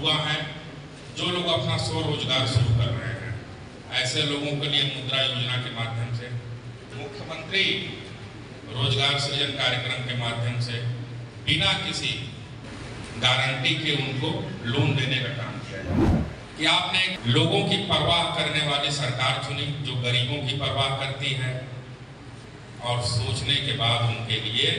युवा हैं जो लोग अपना स्वरोजगार शुरू कर रहे हैं, ऐसे लोगों के लिए मुद्रा योजना के माध्यम से, मुख्यमंत्री रोजगार सृजन कार्यक्रम के माध्यम से बिना किसी गारंटी के उनको लोन देने का काम किया जाता है। कि आपने लोगों की परवाह करने वाली सरकार चुनी जो गरीबों की परवाह करती है और सोचने के बाद उनके लिए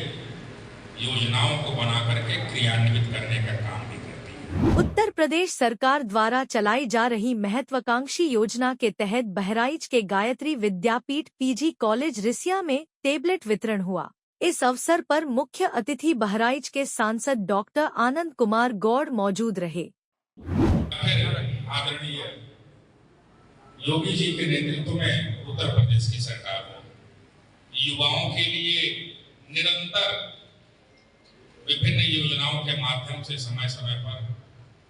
योजनाओं को बना करके क्रियान्वित करने का काम भी करती है। उत्तर प्रदेश सरकार द्वारा चलाई जा रही महत्वाकांक्षी योजना के तहत बहराइच के गायत्री विद्यापीठ पीजी कॉलेज रिसिया में टेबलेट वितरण हुआ। इस अवसर पर मुख्य अतिथि बहराइच के सांसद डॉक्टर आनंद कुमार गौड़ मौजूद रहे। आदरणीय योगी जी के नेतृत्व में उत्तर प्रदेश की सरकार युवाओं के लिए निरंतर विभिन्न योजनाओं के माध्यम से समय समय पर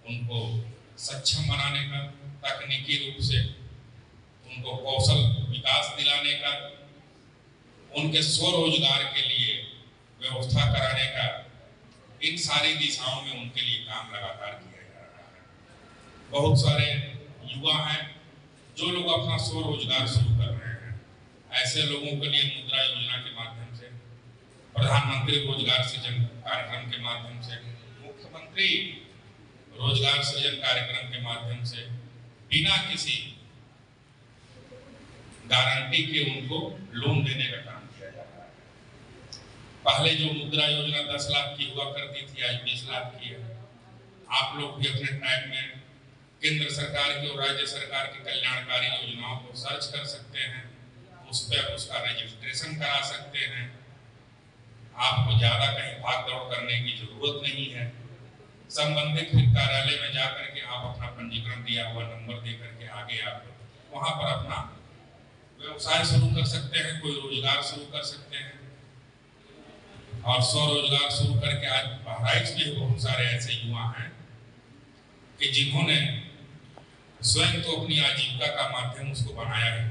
उनको सक्षम बनाने का, तकनीकी रूप से उनको कौशल विकास दिलाने का, उनके स्वरोजगार के लिए व्यवस्था कराने का, इन सारी दिशाओं में उनके लिए काम लगातार किया जा रहा है। बहुत सारे युवा हैं जो लोग अपना स्वरोजगार शुरू कर रहे हैं, ऐसे लोगों के लिए मुद्रा योजना के माध्यम से, प्रधानमंत्री रोजगार सृजन कार्यक्रम के माध्यम से, मुख्यमंत्री रोजगार सृजन कार्यक्रम के माध्यम से बिना किसी गारंटी के उनको लोन देने का काम किया जा रहा है। पहले जो मुद्रा योजना 10 लाख की हुआ करती थी, आज 20 लाख की है। आप लोग भी अपने टाइम में केंद्र सरकार की और राज्य सरकार की कल्याणकारी योजनाओं को सर्च कर सकते हैं, उस पर उसका रजिस्ट्रेशन करा सकते हैं। आपको ज्यादा कहीं भाग दौड़ करने की जरूरत नहीं है। संबंधित कार्यालय में जाकर के आप अपना पंजीकरण दिया हुआ नंबर दे करके आगे आप वहां पर अपना व्यवसाय शुरू कर सकते हैं, कोई रोजगार शुरू कर सकते हैं और स्वरोजगार शुरू करके आज बहराइच में बहुत सारे ऐसे युवा हैं कि जिन्होंने स्वयं तो अपनी आजीविका का माध्यम उसको बनाया है,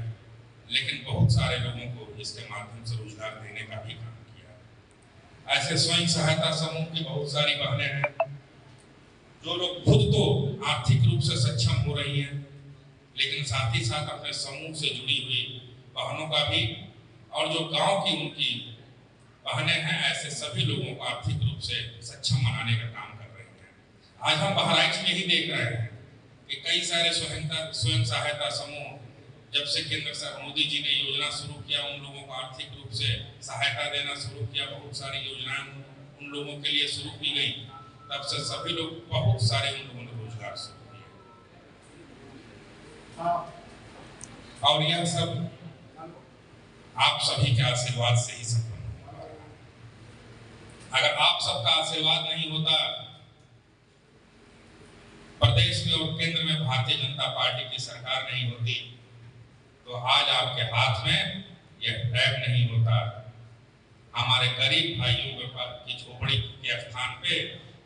लेकिन बहुत सारे लोगों को इसके माध्यम से रोजगार देने का भी काम किया। ऐसे स्वयं सहायता समूह की बहुत सारी बहनें हैं जो लोग खुद तो आर्थिक रूप से सक्षम हो रही हैं, लेकिन साथ ही साथ अपने समूह से जुड़ी हुई बहनों का भी, और जो गांव की उनकी बहनें हैं, ऐसे सभी लोगों को आर्थिक रूप से सक्षम बनाने का काम कर रही हैं। आज हम बहराइच में ही देख रहे हैं कि कई सारे स्वयं सहायता समूह जब से केंद्र सरकार मोदी जी ने योजना शुरू किया, उन लोगों को आर्थिक रूप से सहायता देना शुरू किया, बहुत सारी योजनाएं उन लोगों के लिए शुरू की गई, तब से सभी लोग बहुत सारे उन लोगों ने रोजगार शुरू किए। और यह सब आप सभी के आशीर्वाद से ही संपन्न हुआ। अगर आप सबका आशीर्वाद नहीं होता, प्रदेश में और केंद्र में भारतीय जनता पार्टी की सरकार नहीं होती, तो आज आपके हाथ में यह टैब नहीं होता। हमारे गरीब भाइयों की झोपड़ी के स्थान पे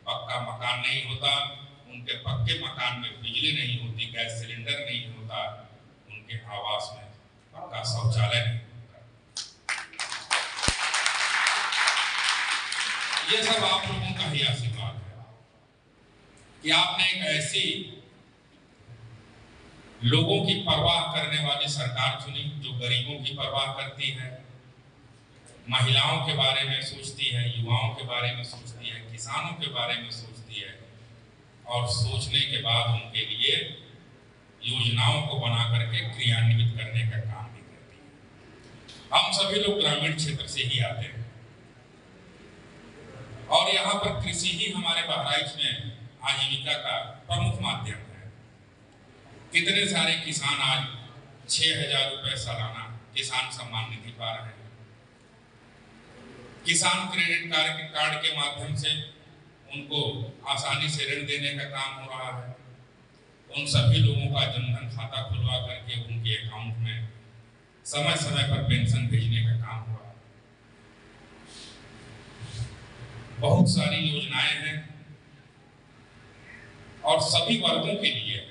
पक्का मकान नहीं होता, उनके पक्के मकान में बिजली नहीं होती, गैस सिलेंडर नहीं होता, उनके आवास में पक्का शौचालय नहीं होता। ये सब आप लोगों का ही आशीर्वाद है कि आपने एक ऐसी लोगों की परवाह करने वाली सरकार चुनी जो गरीबों की परवाह करती है, महिलाओं के बारे में सोचती है, युवाओं के बारे में सोचती है, किसानों के बारे में सोचती है, और सोचने के बाद उनके लिए योजनाओं को बना करके क्रियान्वित करने का काम भी करती है। हम सभी लोग ग्रामीण क्षेत्र से ही आते हैं और यहाँ पर कृषि ही हमारे बहराइच में आजीविका का प्रमुख माध्यम है। कितने सारे किसान आज 6,000 रुपए सालाना किसान सम्मान निधि पा रहे हैं। किसान क्रेडिट कार्ड के माध्यम से उनको आसानी से ऋण देने का काम हो रहा है। उन सभी लोगों का जनधन खाता खुलवा करके उनके अकाउंट में समय समय पर पेंशन भेजने का काम हो रहा है। बहुत सारी योजनाएं हैं और सभी वर्गों के लिए है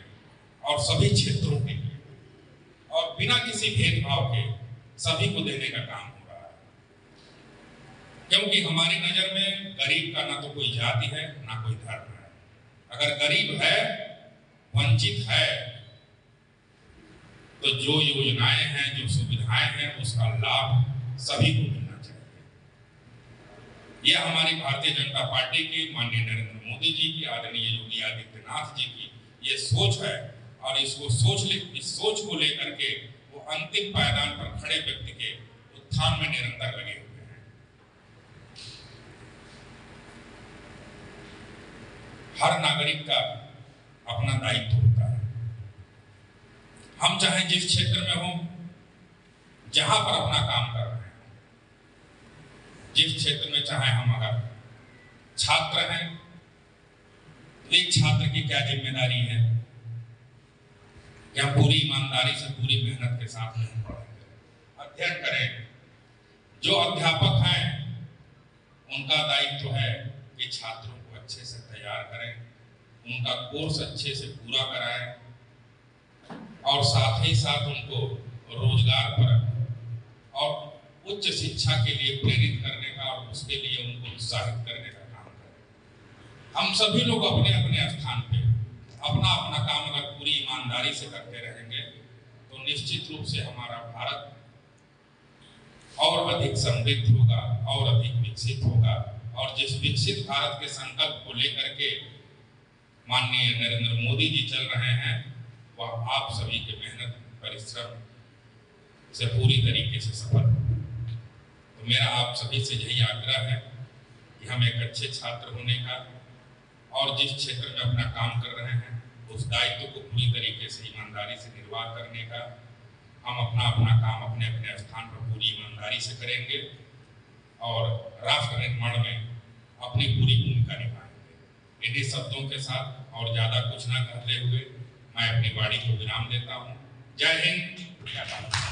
और सभी क्षेत्रों के लिए, और बिना किसी भेदभाव के सभी को देने का काम हो रहा है। क्योंकि हमारी नजर में गरीब का ना तो कोई जाति है ना कोई धर्म है। अगर गरीब है, वंचित है, तो जो योजनाएं हैं, जो सुविधाएं हैं, उसका लाभ सभी को मिलना चाहिए। यह हमारी भारतीय जनता पार्टी की, माननीय नरेंद्र मोदी जी की, आदरणीय योगी आदित्यनाथ जी की ये सोच है। और इस सोच को लेकर के वो अंतिम पायदान पर खड़े व्यक्ति के उत्थान में निरंतर लगे हुए हैं। हर नागरिक का अपना दायित्व होता है। हम चाहे जिस क्षेत्र में हों, जहां पर अपना काम कर रहे हैं, जिस क्षेत्र में चाहे हम अगर छात्र हैं, तो एक छात्र की क्या जिम्मेदारी है कि हम पूरी ईमानदारी से, पूरी मेहनत के साथ में पढ़ें, अध्ययन करें। जो अध्यापक हैं, उनका दायित्व है कि छात्रों को अच्छे से तैयार करें, उनका कोर्स अच्छे से पूरा कराएं और साथ ही साथ उनको रोजगार पर और उच्च शिक्षा के लिए प्रेरित करने का और उसके लिए उनको उत्साहित करने का काम करें। हम सभी लोग अपने अपने स्थान पे अपना अपना काम अगर पूरी ईमानदारी से करते रहेंगे तो निश्चित रूप से हमारा भारत और अधिक समृद्ध होगा और अधिक विकसित होगा। और जिस विकसित भारत के संकल्प को लेकर के माननीय नरेंद्र मोदी जी चल रहे हैं, वह आप सभी के मेहनत परिश्रम से पूरी तरीके से सफल हो। तो मेरा आप सभी से यही आग्रह है कि हम एक अच्छे छात्र होने का और जिस क्षेत्र में अपना काम कर रहे हैं उस दायित्व को पूरी तरीके से ईमानदारी से निर्वाह करने का, हम अपना अपना काम अपने अपने स्थान पर पूरी ईमानदारी से करेंगे और राष्ट्र निर्माण में अपनी पूरी भूमिका निभाएंगे। इन्हीं शब्दों के साथ और ज्यादा कुछ ना कहते हुए मैं अपनी वाणी को विराम देता हूँ। जय हिंद, जय भारत।